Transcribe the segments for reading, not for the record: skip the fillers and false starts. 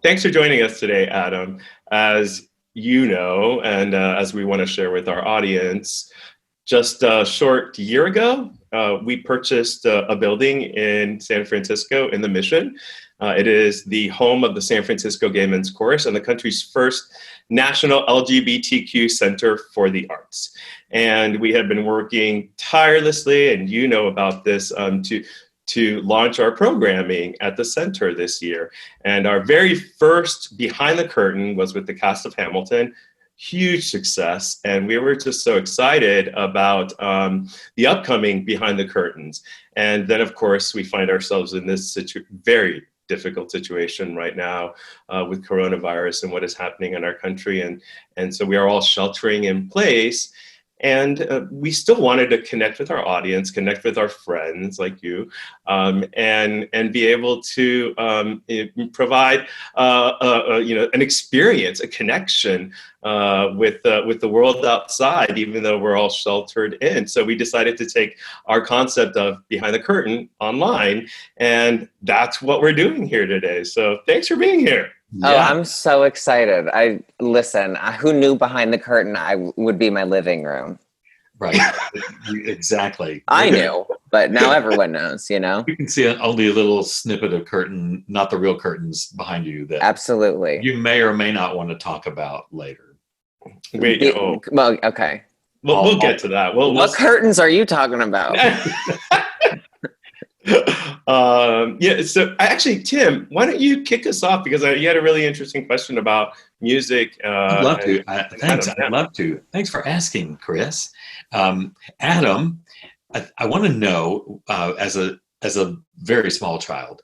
Thanks for joining us today, Adam. As you know, and as we want to share with our audience, just a short year ago, we purchased a building in San Francisco in the Mission. It is the home of the San Francisco Gay Men's Chorus and the country's first national LGBTQ Center for the Arts. And we have been working tirelessly, and you know about this, to launch our programming at the center this year. And our very first Behind the Curtain was with the cast of Hamilton. Huge success. And we were just so excited about the upcoming Behind the Curtains. And then, of course, we find ourselves in this very difficult situation right now with coronavirus and what is happening in our country. And so we are all sheltering in place. And we still wanted to connect with our audience, connect with our friends like you, and be able to provide an experience, a connection with the world outside, even though we're all sheltered in. So we decided to take our concept of Behind the Curtain online, and that's what we're doing here today. So thanks for being here. Oh, I'm so excited. Who knew Behind the Curtain would be my living room? Right. Exactly. I knew, but now everyone knows, You can see only a little snippet of curtain, not the real curtains behind you that absolutely you may or may not want to talk about later. Well, okay. We'll get to that. What curtains are you talking about? So actually, Tim, why don't you kick us off, because you had a really interesting question about music. I'd love to. Thanks. I'd love to. Thanks for asking, Chris. Adam, I want to know, as a very small child,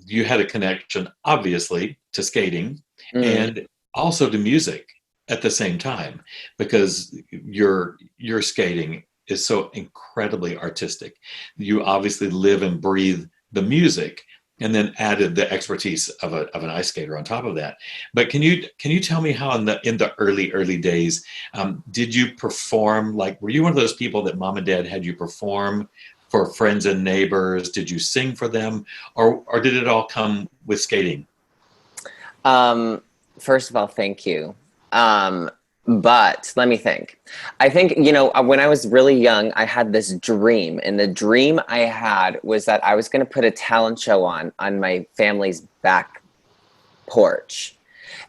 you had a connection, obviously, to skating and also to music at the same time, because your skating is so incredibly artistic. You obviously live and breathe the music, and then added the expertise of an ice skater on top of that. But can you tell me how in the early days did you perform? Like, were you one of those people that mom and dad had you perform for friends and neighbors? Did you sing for them, or did it all come with skating? First of all, thank you. But let me think. I think, when I was really young, I had this dream. And the dream I had was that I was going to put a talent show on my family's back porch.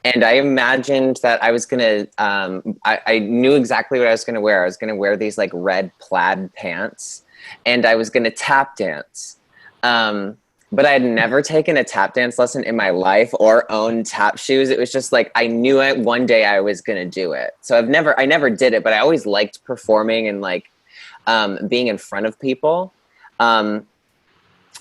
And I imagined that I was going to, I knew exactly what I was going to wear. I was going to wear these like red plaid pants, and I was going to tap dance. But I had never taken a tap dance lesson in my life or owned tap shoes. It was just like, I knew it one day I was going to do it. So I never did it, but I always liked performing and being in front of people. And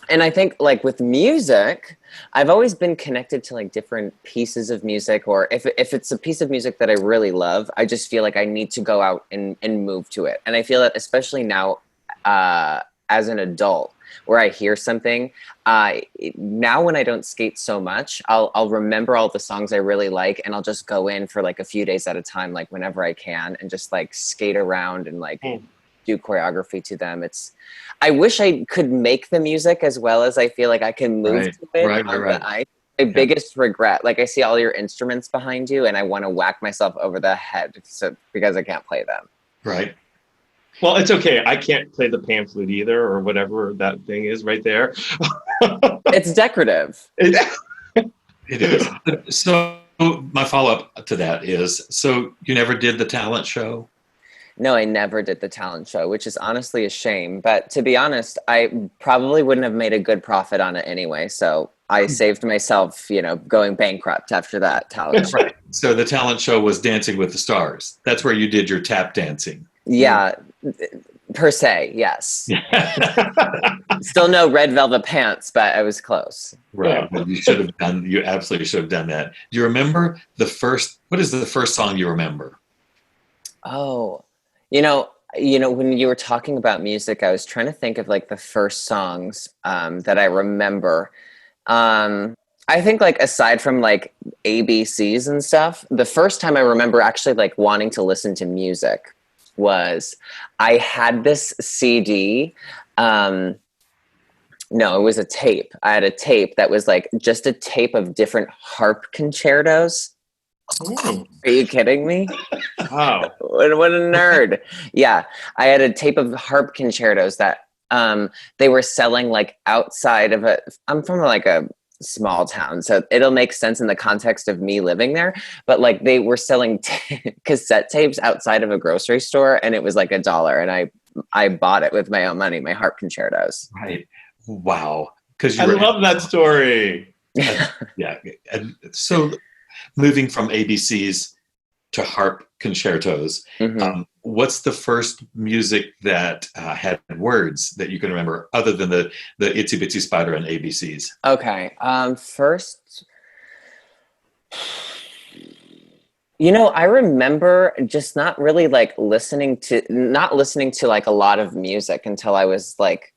I think like with music, I've always been connected to like different pieces of music, or if it's a piece of music that I really love, I just feel like I need to go out and move to it. And I feel that especially now, as an adult, where I hear something, now when I don't skate so much, I'll remember all the songs I really like, and I'll just go in for like a few days at a time, like whenever I can, and just like skate around and like do choreography to them. I wish I could make the music as well as I feel like I can move to it on the ice. My biggest regret, like I see all your instruments behind you, and I want to whack myself over the head because I can't play them. Right. Well, it's okay. I can't play the pan flute either, or whatever that thing is right there. It's decorative. It is. So my follow-up to that is, so you never did the talent show? No, I never did the talent show, which is honestly a shame. But to be honest, I probably wouldn't have made a good profit on it anyway. So I saved myself, going bankrupt after that talent show. Right. So the talent show was Dancing with the Stars. That's where you did your tap dancing. Yeah, per se, yes. Still no red velvet pants, but I was close. Right. Well, you absolutely should have done that. Do you remember what is the first song you remember? Oh, when you were talking about music, I was trying to think of like the first songs that I remember. I think like aside from like ABCs and stuff, the first time I remember actually like wanting to listen to music was I had this CD No, it was a tape. I had a tape that was like just a tape of different harp concertos. Mm. Are you kidding me? Wow. What a nerd. Yeah. I had a tape of harp concertos that they were selling like outside of I'm from like a small town, so it'll make sense in the context of me living there. But like they were selling cassette tapes outside of a grocery store, and it was like $1, and I bought it with my own money, my harp concertos. Right. Wow. Because I love that story. Yeah. And so moving from ABCs to harp concertos, what's the first music that had words that you can remember other than the Itsy Bitsy Spider and ABCs? Okay. First, I remember just not really like listening to like a lot of music until I was like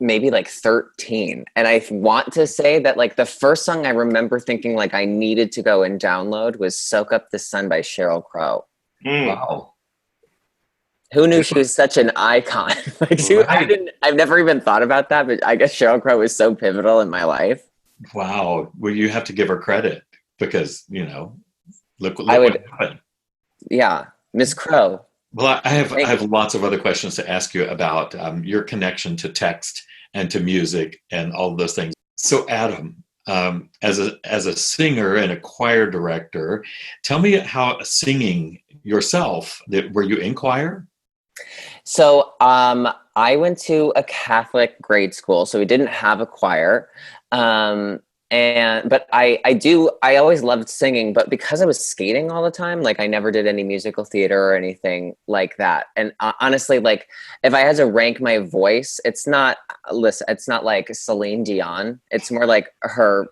maybe like 13. And I want to say that like the first song I remember thinking like I needed to go and download was Soak Up the Sun by Sheryl Crow. Wow. Who knew she was such an icon? I've never even thought about that, but I guess Sheryl Crow was so pivotal in my life. Wow. Well, you have to give her credit because, look what happened. Yeah. Miss Crow. Well, I have lots of other questions to ask you about your connection to text and to music and all of those things. So, Adam, as a singer and a choir director, tell me how singing yourself. Were you in choir? So, I went to a Catholic grade school, so we didn't have a choir. But I always loved singing, but because I was skating all the time, like I never did any musical theater or anything like that. And honestly, like if I had to rank my voice, it's not like Celine Dion. It's more like her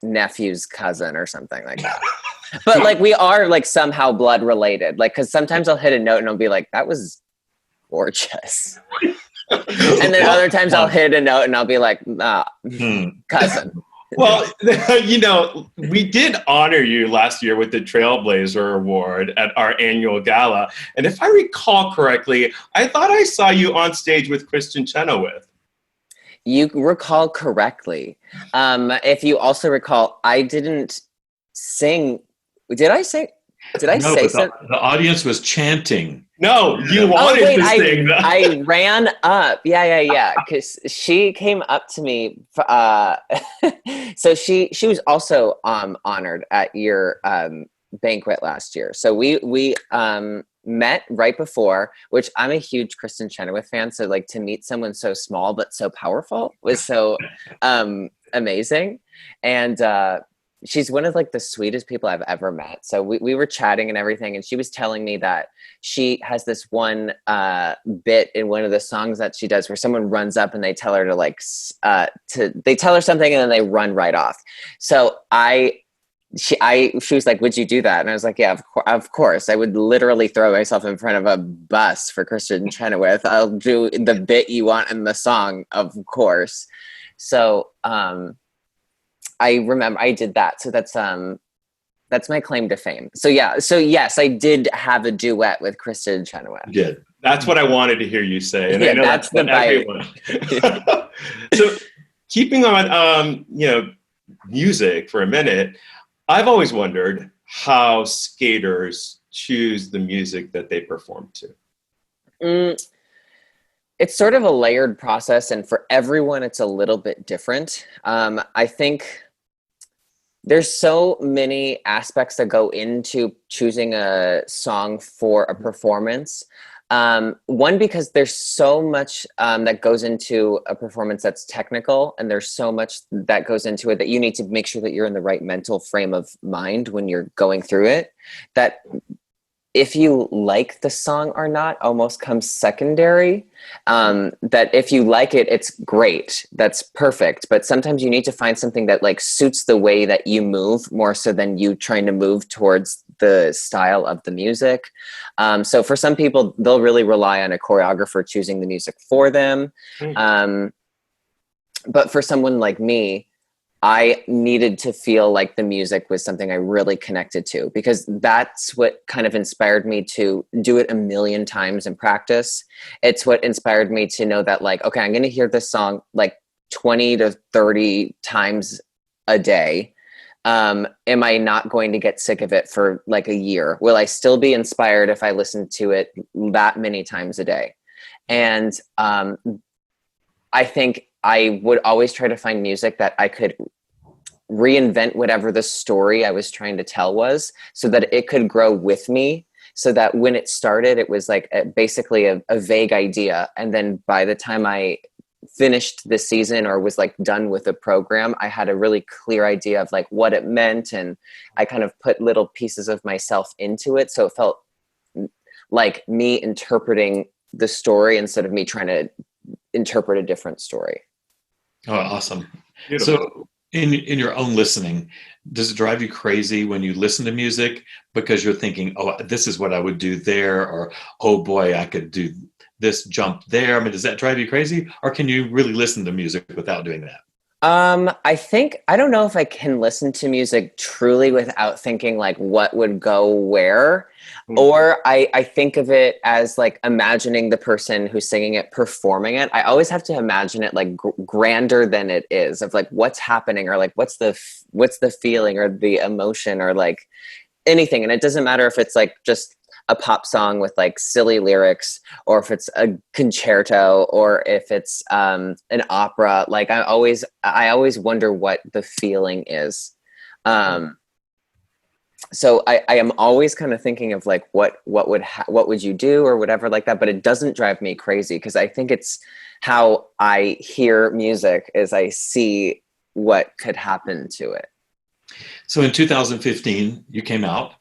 nephew's cousin or something like that. But like we are like somehow blood related, like, cause sometimes I'll hit a note and I'll be like, that was gorgeous. And then other times I'll hit a note and I'll be like, cousin. Well, we did honor you last year with the Trailblazer Award at our annual gala. And if I recall correctly, I thought I saw you on stage with Kristen Chenoweth. You recall correctly. If you also recall, I didn't sing. Did I say something? The audience was chanting. No, you wanted to sing. I ran up. Yeah. Because she came up to me. So she was also honored at your banquet last year. So we met right before, which I'm a huge Kristen Chenoweth fan. So like to meet someone so small but so powerful was so amazing. And she's one of like the sweetest people I've ever met. So we were chatting and everything. And she was telling me that she has this one bit in one of the songs that she does where someone runs up and they tell her they tell her something and then they run right off. So she was like, would you do that? And I was like, yeah, of course. I would literally throw myself in front of a bus for Kristen Chenoweth. I'll do the bit you want in the song, of course. So, I remember I did that. So that's my claim to fame. So yeah. So yes, I did have a duet with Kristen Chenoweth. You did. That's what I wanted to hear you say. And yeah, I know that's what everyone. So keeping on, music for a minute, I've always wondered how skaters choose the music that they perform to. It's sort of a layered process, and for everyone, it's a little bit different. I think there's so many aspects that go into choosing a song for a performance. One, because there's so much that goes into a performance that's technical, and there's so much that goes into it that you need to make sure that you're in the right mental frame of mind when you're going through it. That if you like the song or not almost comes secondary. That if you like it, it's great. That's perfect. But sometimes you need to find something that like suits the way that you move more so than you trying to move towards the style of the music. So for some people, they'll really rely on a choreographer choosing the music for them. But for someone like me, I needed to feel like the music was something I really connected to, because that's what kind of inspired me to do it a million times in practice. It's what inspired me to know that like, okay, I'm going to hear this song like 20 to 30 times a day, am I not going to get sick of it for like a year? Will I still be inspired if I listen to it that many times a day? And I think I would always try to find music that I could reinvent whatever the story I was trying to tell was, so that it could grow with me, so that when it started, it was like basically a vague idea. And then by the time I finished the season or was like done with the program, I had a really clear idea of like what it meant. And I kind of put little pieces of myself into it. So it felt like me interpreting the story instead of me trying to interpret a different story. Oh, awesome. Beautiful. So in your own listening, does it drive you crazy when you listen to music because you're thinking, oh, this is what I would do there, or oh boy, I could do this jump there? I mean, does that drive you crazy, or can you really listen to music without doing that? I don't know if I can listen to music truly without thinking like what would go where, or I think of it as like imagining the person who's singing it, performing it. I always have to imagine it like grander than it is, of like what's happening, or like what's the feeling or the emotion or like anything. And it doesn't matter if it's like just a pop song with like silly lyrics, or if it's a concerto, or if it's an opera. Like I always wonder what the feeling is. So I am always kind of thinking of like what would you do or whatever like that. But it doesn't drive me crazy, because I think it's how I hear music is I see what could happen to it. So in 2015, you came out.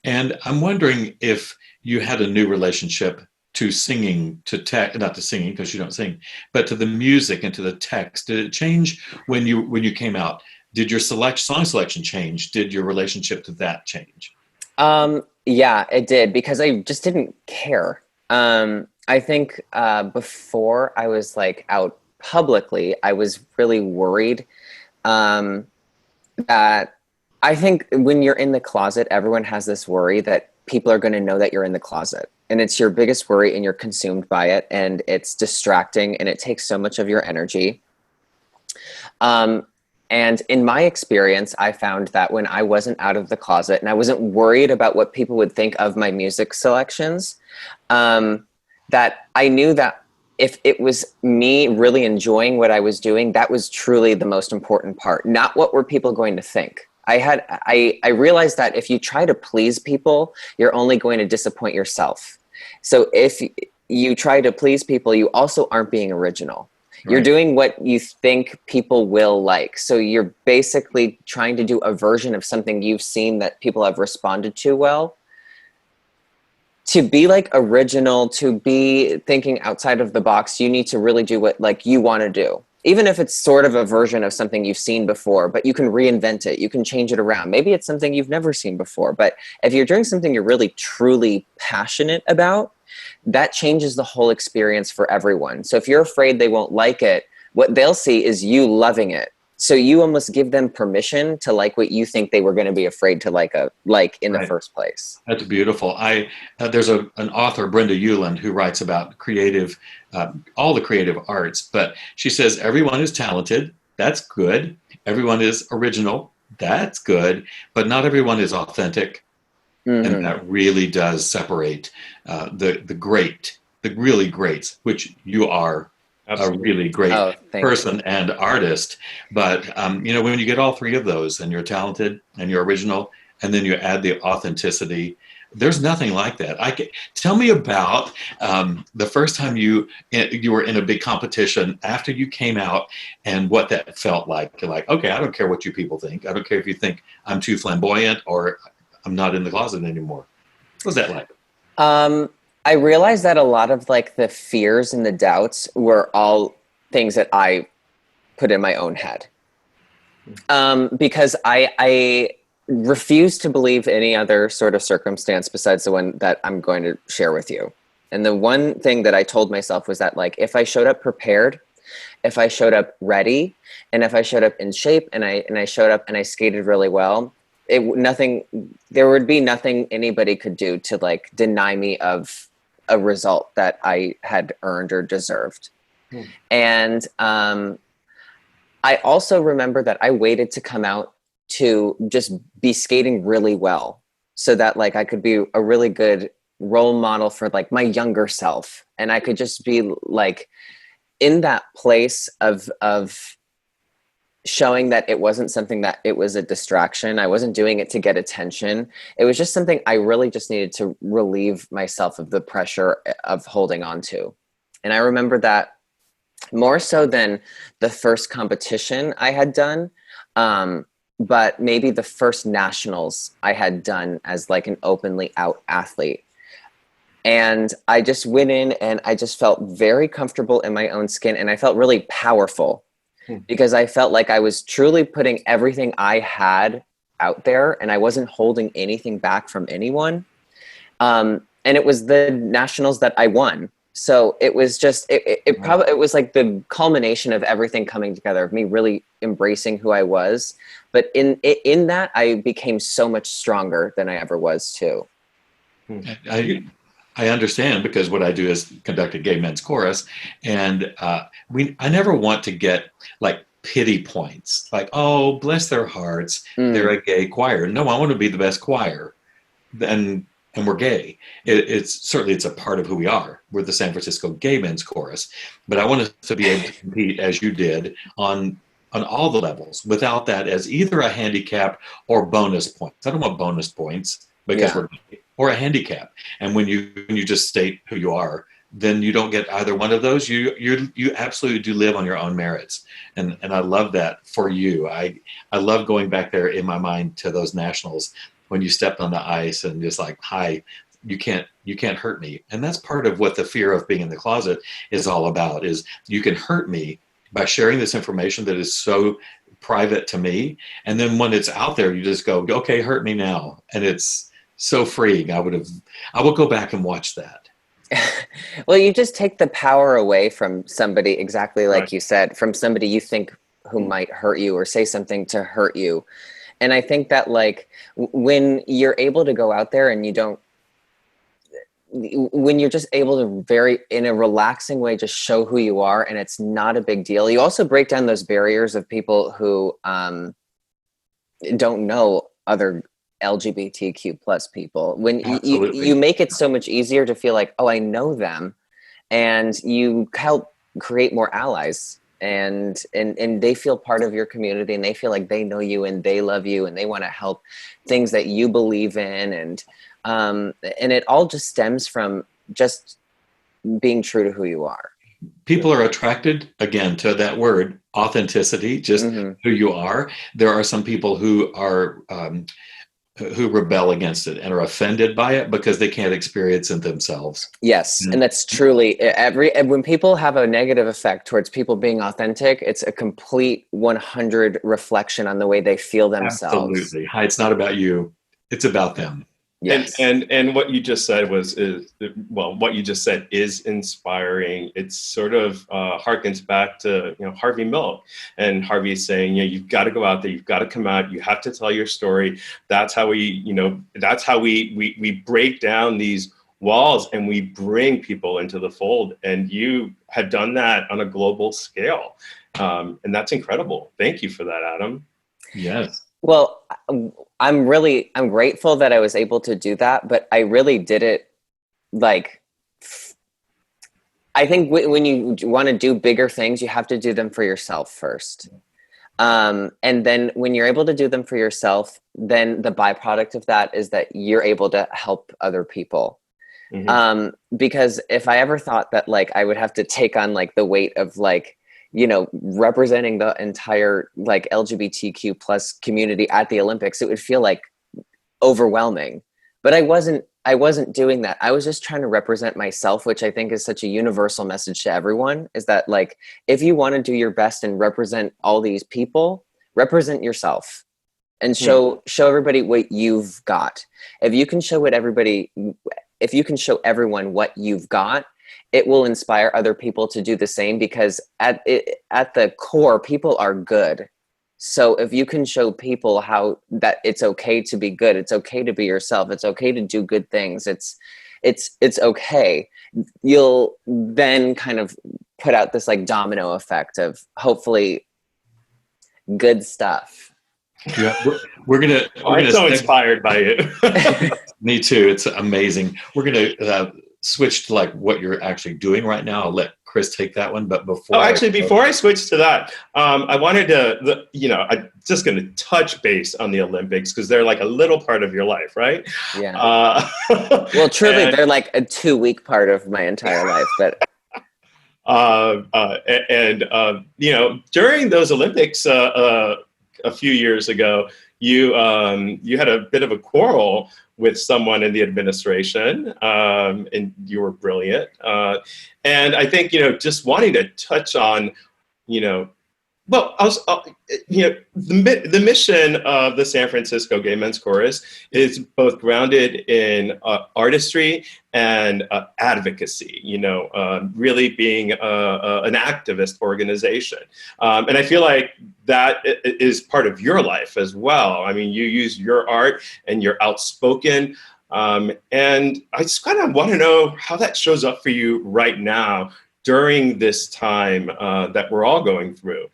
And I'm wondering if you had a new relationship to singing, not to singing because you don't sing, but to the music and to the text. Did it change when you came out? Did your song selection change? Did your relationship to that change? Yeah, it did, because I just didn't care. I think before I was like out publicly, I was really worried that I think when you're in the closet, everyone has this worry that people are going to know that you're in the closet, and it's your biggest worry, and you're consumed by it, and it's distracting, and it takes so much of your energy. And in my experience, I found that when I wasn't out of the closet and I wasn't worried about what people would think of my music selections, that I knew that if it was me really enjoying what I was doing, that was truly the most important part, not what were people going to think. I realized that if you try to please people, you're only going to disappoint yourself. So if you try to please people, you also aren't being original. Right. You're doing what you think people will like. So you're basically trying to do a version of something you've seen that people have responded to well. To be like original, to be thinking outside of the box, you need to really do what like you want to do. Even if it's sort of a version of something you've seen before, but you can reinvent it. You can change it around. Maybe it's something you've never seen before. But if you're doing something you're really, truly passionate about, that changes the whole experience for everyone. So if you're afraid they won't like it, what they'll see is you loving it. So you almost give them permission to like what you think they were going to be afraid to like in the first place. That's beautiful. There's an author, Brenda Euland, who writes about all the creative arts, but she says everyone is talented. That's good. Everyone is original. That's good. But not everyone is authentic. Mm-hmm. And that really does separate the really greats, which you are. Absolutely. A really great person and artist. But, when you get all three of those and you're talented and you're original, and then you add the authenticity, there's nothing like that. Tell me about the first time you were in a big competition after you came out, and what that felt like. You're like, okay, I don't care what you people think. I don't care if you think I'm too flamboyant or I'm not in the closet anymore. What was that like? I realized that a lot of like the fears and the doubts were all things that I put in my own head. Because I refuse to believe any other sort of circumstance besides the one that I'm going to share with you. And the one thing that I told myself was that like, if I showed up prepared, if I showed up ready, and if I showed up in shape and I showed up and I skated really well, there would be nothing anybody could do to like deny me of a result that I had earned or deserved. And I also remember that I waited to come out to just be skating really well so that like I could be a really good role model for like my younger self. And I could just be like in that place of showing that it wasn't something that it was a distraction. I wasn't doing it to get attention. It was just something I really just needed to relieve myself of the pressure of holding on to. And I remember that more so than the first competition I had done, but maybe the first nationals I had done as like an openly out athlete. And I just went in and I just felt very comfortable in my own skin, and I felt really powerful because I felt like I was truly putting everything I had out there and I wasn't holding anything back from anyone. And it was the nationals that I won. So it was just, it probably, it was like the culmination of everything coming together, of me really embracing who I was. But in that, I became so much stronger than I ever was too. I understand, because what I do is conduct a gay men's chorus, and I never want to get like pity points, like, oh, bless their hearts, they're a gay choir. No, I want to be the best choir, and we're gay. It's certainly, it's a part of who we are. We're the San Francisco Gay Men's Chorus, but I want us to be able to compete as you did on all the levels, without that as either a handicap or bonus points. I don't want bonus points because we're gay, or a handicap. And when you just state who you are, then you don't get either one of those. You absolutely do live on your own merits. And I love that for you. I love going back there in my mind to those nationals when you stepped on the ice and just like, hi, you can't hurt me. And that's part of what the fear of being in the closet is all about, is you can hurt me by sharing this information that is so private to me. And then when it's out there, you just go, okay, hurt me now. And it's so freeing. I will go back and watch that. Well, you just take the power away from somebody, exactly like you said, from somebody you think who might hurt you or say something to hurt you. And I think that like when you're able to go out there and when you're just able to in a relaxing way, just show who you are, and it's not a big deal. You also break down those barriers of people who don't know other LGBTQ plus people. When you make it so much easier to feel like, oh, I know them, and you help create more allies, and they feel part of your community, and they feel like they know you and they love you and they want to help things that you believe in, and it all just stems from just being true to who you are. People are attracted, again, to that word, authenticity, just who you are. There are some people who are who rebel against it and are offended by it because they can't experience it themselves. Yes, and that's truly when people have a negative effect towards people being authentic, it's a complete 100 reflection on the way they feel themselves. Absolutely. Hi, it's not about you, it's about them. Yes. And what you just said what you just said is inspiring. It's sort of harkens back to Harvey Milk, and Harvey saying, you've got to go out there, you've got to come out, you have to tell your story. That's how we break down these walls and we bring people into the fold. And you have done that on a global scale, and that's incredible. Thank you for that, Adam. Yes. Well, I'm grateful that I was able to do that, but I really did it like, I think when you want to do bigger things, you have to do them for yourself first. And then when you're able to do them for yourself, then the byproduct of that is that you're able to help other people. Because if I ever thought that like I would have to take on like the weight of like, representing the entire like LGBTQ plus community at the Olympics, it would feel like overwhelming. But I wasn't doing that. I was just trying to represent myself, which I think is such a universal message to everyone, is that like, if you want to do your best and represent all these people, represent yourself and show everybody what you've got. If you can show everyone what you've got, it will inspire other people to do the same, because at the core, people are good. So if you can show people how that it's okay to be good, it's okay to be yourself, it's okay to do good things, it's okay, you'll then kind of put out this like domino effect of hopefully good stuff. Yeah, we're gonna. I'm so inspired by it. Me too. It's amazing. We're gonna switch to like what you're actually doing right now. I'll let Chris take that one. But before, before I switch to that, I wanted to, I'm just going to touch base on the Olympics because they're like a little part of your life, right? Yeah. Well, truly, they're like a 2-week part of my entire life, but. During those Olympics a few years ago, you had a bit of a quarrel with someone in the administration, and you were brilliant. And I think just wanting to touch on the mission of the San Francisco Gay Men's Chorus is both grounded in artistry and advocacy, really being an activist organization. And I feel like that is part of your life as well. I mean, you use your art and you're outspoken. And I just kind of want to know how that shows up for you right now during this time that we're all going through.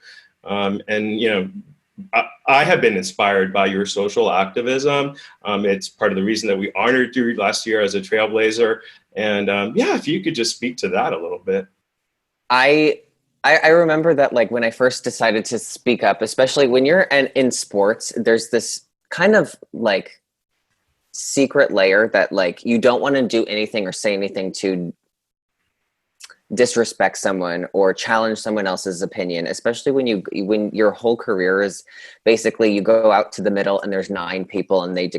I have been inspired by your social activism. It's part of the reason that we honored you last year as a trailblazer. And if you could just speak to that a little bit. I remember that, like, when I first decided to speak up, especially when you're in sports, there's this kind of like secret layer that like you don't want to do anything or say anything to disrespect someone or challenge someone else's opinion, especially when your whole career is basically you go out to the middle and there's 9 people and they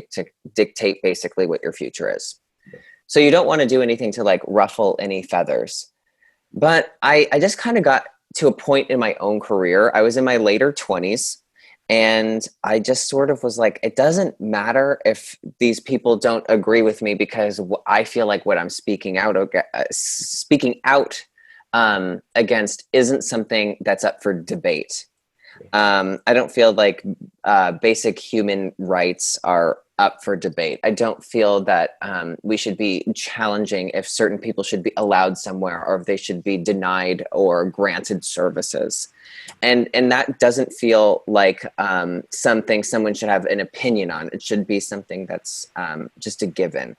dictate basically what your future is. So you don't want to do anything to like ruffle any feathers. But I just kind of got to a point in my own career. I was in my later 20s and I just sort of was like, it doesn't matter if these people don't agree with me because I feel like what I'm speaking out against isn't something that's up for debate. I don't feel like basic human rights are up for debate. I don't feel that we should be challenging if certain people should be allowed somewhere or if they should be denied or granted services. And that doesn't feel like something someone should have an opinion on. It should be something that's just a given.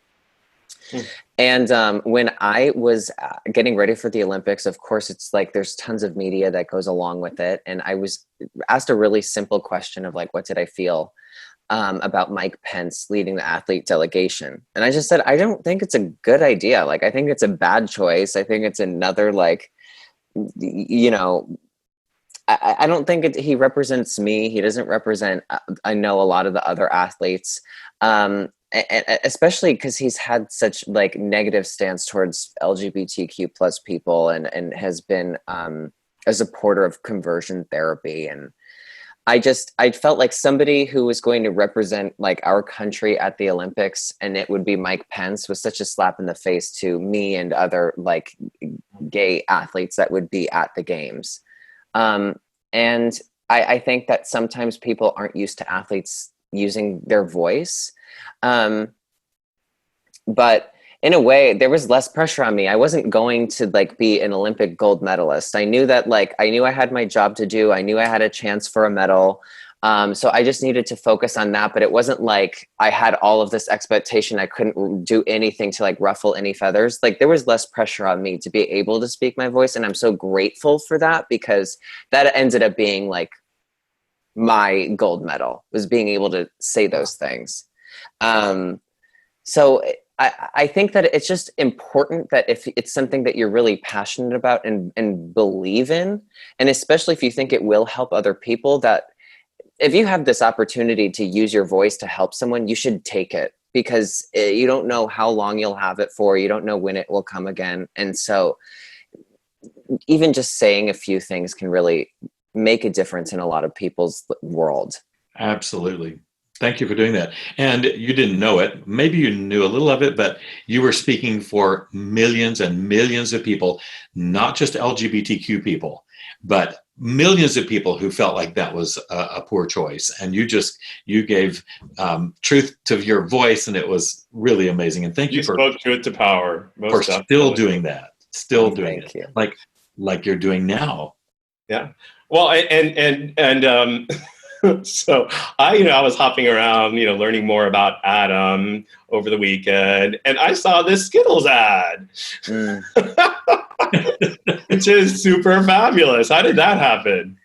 And when I was getting ready for the Olympics, of course, it's like there's tons of media that goes along with it. And I was asked a really simple question of like, what did I feel about Mike Pence leading the athlete delegation? And I just said, I don't think it's a good idea. Like, I think it's a bad choice. I think it's another, like, I don't think he represents me. He doesn't represent, I know a lot of the other athletes. Especially because he's had such like negative stance towards LGBTQ plus people and has been a supporter of conversion therapy. And I felt like somebody who was going to represent like our country at the Olympics and it would be Mike Pence was such a slap in the face to me and other like gay athletes that would be at the games. And I think that sometimes people aren't used to athletes using their voice. But in a way, there was less pressure on me. I wasn't going to like be an Olympic gold medalist. I knew that I had my job to do. I knew I had a chance for a medal. So I just needed to focus on that. But it wasn't like I had all of this expectation. I couldn't do anything to like ruffle any feathers. Like there was less pressure on me to be able to speak my voice. And I'm so grateful for that because that ended up being like my gold medal was being able to say those things. So I think that it's just important that if it's something that you're really passionate about and believe in, and especially if you think it will help other people, that if you have this opportunity to use your voice to help someone, you should take it because you don't know how long you'll have it for. You don't know when it will come again. And so even just saying a few things can really make a difference in a lot of people's world. Absolutely. Thank you for doing that. And you didn't know it. Maybe you knew a little of it, but you were speaking for millions and millions of people, not just LGBTQ people, but millions of people who felt like that was a poor choice. And you gave truth to your voice, and it was really amazing. And thank you for spoke truth to power. For still doing that. Still doing Thank it. you. Like you're doing now. Yeah. Well, so I was hopping around, learning more about Adam over the weekend, and I saw this Skittles ad, which is super fabulous. How did that happen?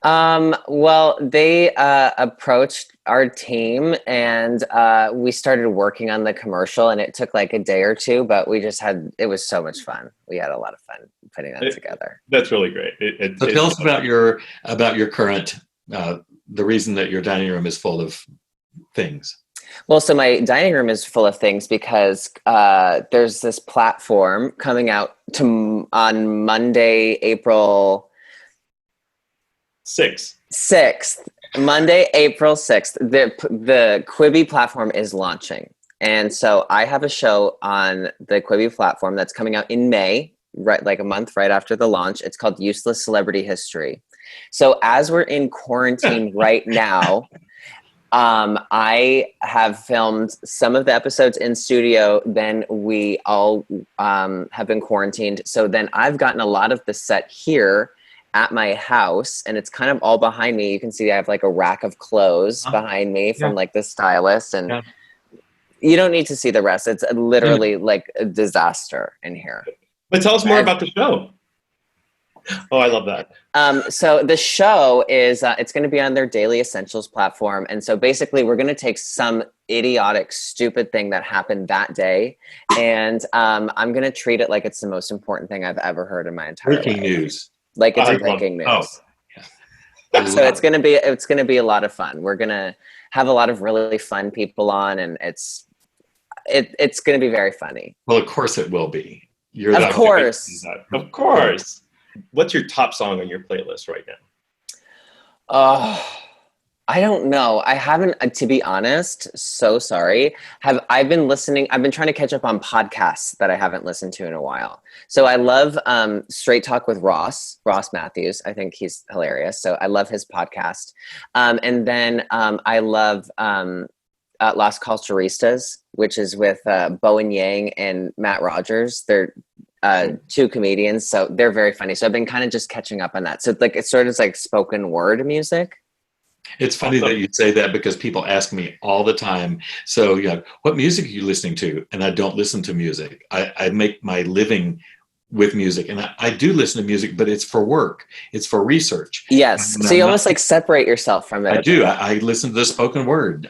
Well, they approached our team and we started working on the commercial, and it took like a day or two, but it was so much fun. We had a lot of fun putting that together. That's really great. So tell us about your current, the reason that your dining room is full of things. Well, so my dining room is full of things because there's this platform coming out on Monday, April 6th. Monday, April 6th. The Quibi platform is launching. And so I have a show on the Quibi platform that's coming out in May, right, like a month right after the launch. It's called Useless Celebrity History. So as we're in quarantine right now, I have filmed some of the episodes in studio. Then we all have been quarantined. So then I've gotten a lot of the set here at my house, and it's kind of all behind me. You can see I have like a rack of clothes behind me from like the stylist, and you don't need to see the rest. It's literally like a disaster in here. But tell us more about the show. Oh, I love that. So the show is, it's going to be on their Daily Essentials platform. And so basically we're going to take some idiotic, stupid thing that happened that day. And I'm going to treat it like it's the most important thing I've ever heard in my entire life. Breaking news. Like it's breaking news. Oh. Yeah. So it's going to be a lot of fun. We're going to have a lot of really fun people on, and it's going to be very funny. Well, of course it will be. Of course. Of course. What's your top song on your playlist right now? I don't know. I haven't, to be honest, so sorry. I've been trying to catch up on podcasts that I haven't listened to in a while. So I love Straight Talk with Ross Matthews. I think he's hilarious. So I love his podcast. And then I love Las Culturistas, which is with Bowen Yang and Matt Rogers. They're two comedians, so they're very funny. So I've been kind of just catching up on that. So it's sort of like spoken word music. It's funny that you say that, because people ask me all the time, so what music are you listening to? And I don't listen to music. I make my living with music, and I do listen to music, but it's for work. It's for research. Yes. So you almost like separate yourself from it. I do. I listen to the spoken word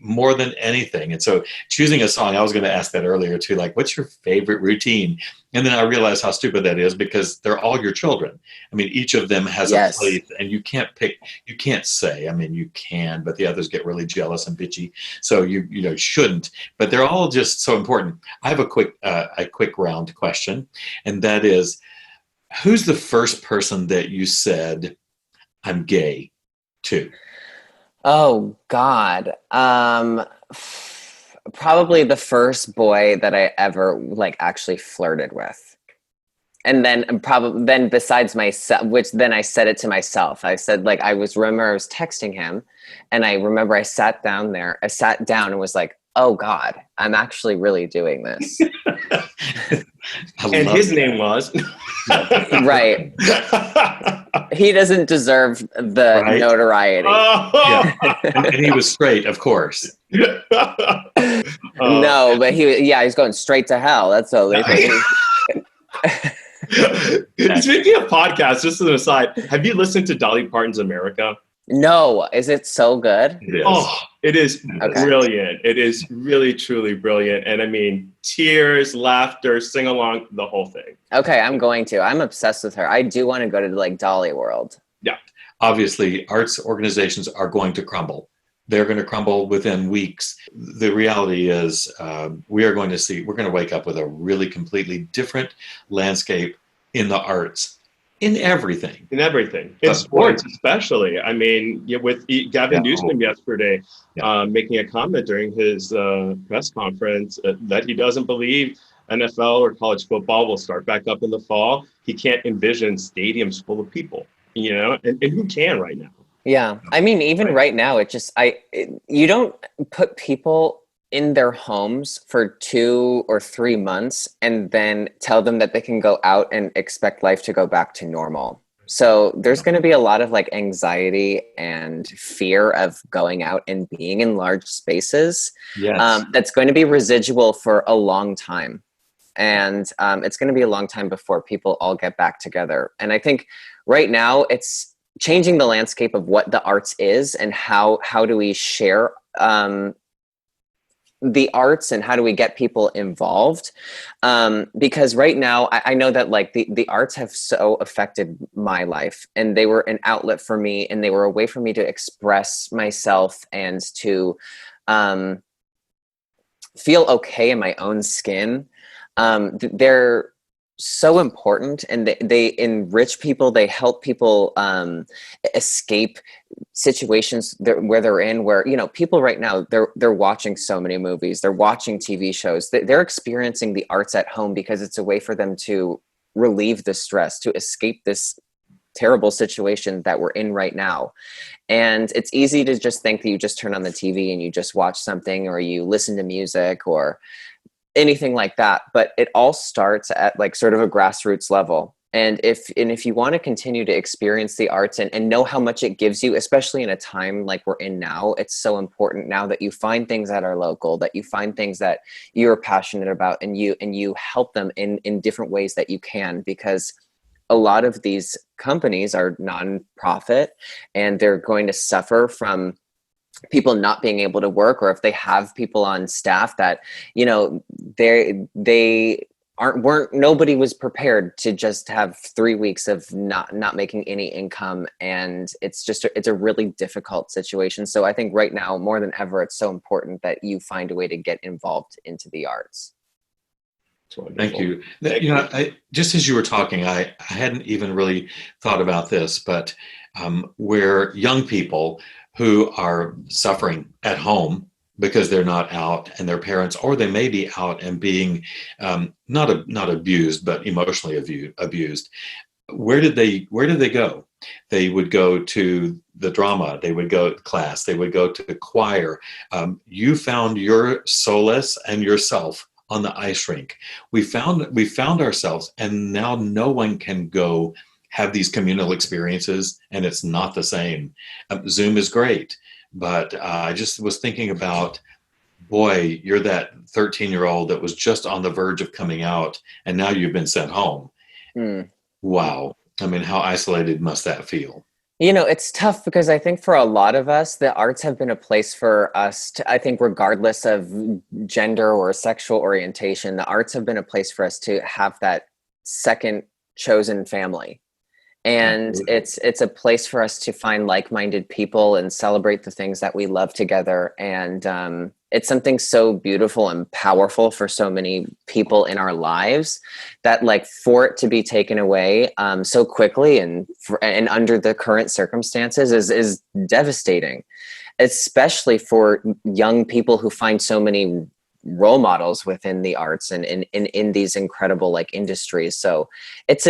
more than anything. And so choosing a song, I was going to ask that earlier too, like, what's your favorite routine? And then I realized how stupid that is, because they're all your children. I mean, each of them has a place, and you can't say, I mean, you can, but the others get really jealous and bitchy. So you shouldn't, but they're all just so important. I have a quick round question. And that is, who's the first person that you said, I'm gay to? Oh God. Probably the first boy that I ever actually flirted with. And then besides myself, which then I said it to myself. I said, I was texting him, and I remember I sat down and was like, oh God, I'm actually really doing this. And his name was right. He doesn't deserve the notoriety. Yeah. And he was straight, of course. No, but he's going straight to hell. That's the only thing. Speaking of podcasts, just as an aside, have you listened to Dolly Parton's America? No. Is it so good? It is. Oh, it is brilliant. It is really, truly brilliant. And I mean, tears, laughter, sing along, the whole thing. Okay, I'm obsessed with her. I do want to go to Dolly World. Yeah. Obviously, arts organizations are going to crumble. They're going to crumble within weeks. The reality is we're going to wake up with a really completely different landscape in the arts. In everything. In sports, especially. I mean, with Gavin Newsom yesterday making a comment during his press conference that he doesn't believe NFL or college football will start back up in the fall. He can't envision stadiums full of people, and who can right now? Yeah. I mean, even right now, you don't put people in their homes for 2 or 3 months and then tell them that they can go out and expect life to go back to normal. So there's going to be a lot of like anxiety and fear of going out and being in large spaces. Yes. That's going to be residual for a long time. And it's going to be a long time before people all get back together. And I think right now it's changing the landscape of what the arts is and how do we share the arts and how do we get people involved, because right now I know that like the arts have so affected my life, and they were an outlet for me, and they were a way for me to express myself and to feel okay in my own skin. They're so important, and they enrich people. They help people escape situations where they're in, where, you know, people right now, they're watching so many movies, they're watching TV shows, they're experiencing the arts at home because it's a way for them to relieve the stress, to escape this terrible situation that we're in right now. And it's easy to just think that you just turn on the TV and you just watch something, or you listen to music or anything like that. But it all starts at like sort of a grassroots level. And if you want to continue to experience the arts and know how much it gives you, especially in a time like we're in now, it's so important now that you find things that are local, that you find things that you're passionate about, and you help them in different ways that you can, because a lot of these companies are nonprofit, and they're going to suffer from people not being able to work, or if they have people on staff that, you know, nobody was prepared to just have 3 weeks of not making any income. And it's a really difficult situation. So I think right now more than ever, it's so important that you find a way to get involved into the arts. Thank you. You know, just as you were talking, I hadn't even really thought about this, but where young people who are suffering at home because they're not out, and their parents, or they may be out and being not abused, but emotionally abused. Where did they go? They would go to the drama. They would go to class. They would go to the choir. You found your solace and yourself on the ice rink. We found ourselves, and now no one can go have these communal experiences, and it's not the same. Zoom is great, but I just was thinking about, boy, you're that 13-year-old that was just on the verge of coming out, and now you've been sent home. Wow. I mean, how isolated must that feel? You know, it's tough because I think for a lot of us, the arts have been a place for us to, I think, regardless of gender or sexual orientation, the arts have been a place for us to have that second chosen family. And it's a place for us to find like-minded people and celebrate the things that we love together. And it's something so beautiful and powerful for so many people in our lives that, like, for it to be taken away so quickly and under the current circumstances is devastating, especially for young people who find so many role models within the arts and in these incredible like industries. So it's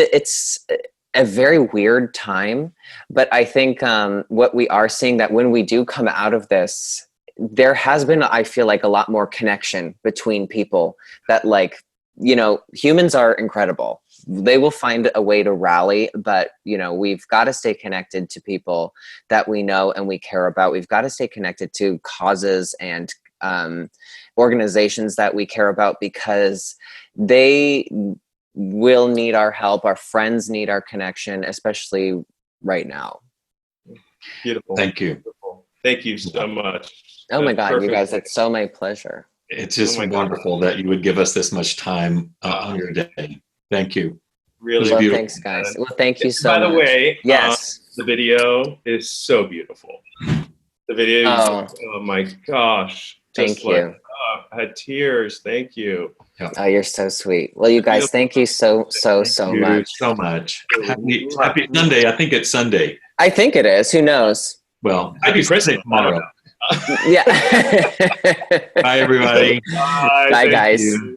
a very weird time, but I think what we are seeing, that when we do come out of this, there has been, I feel like, a lot more connection between people, that, like, you know, humans are incredible. They will find a way to rally, but, you know, we've got to stay connected to people that we know and we care about. We've got to stay connected to causes and organizations that we care about, because they will need our help. Our friends need our connection, especially right now. Beautiful. Thank you. Beautiful. Thank you so much. Oh my God, Perfect. you guys, it's so my pleasure. It's just wonderful that you would give us this much time on your day. Thank you. Really well, beautiful. Thanks, guys. Well, thank you so much. By the way, yes, the video is so beautiful. The video, oh my gosh. Thank you. I had tears. Thank you. Oh, you're so sweet. Well, you guys, thank you so much. So much. Happy Sunday. I think it's Sunday. I think it is. Who knows? Well, happy Christmas tomorrow. Yeah. Bye, everybody. Bye, guys. You.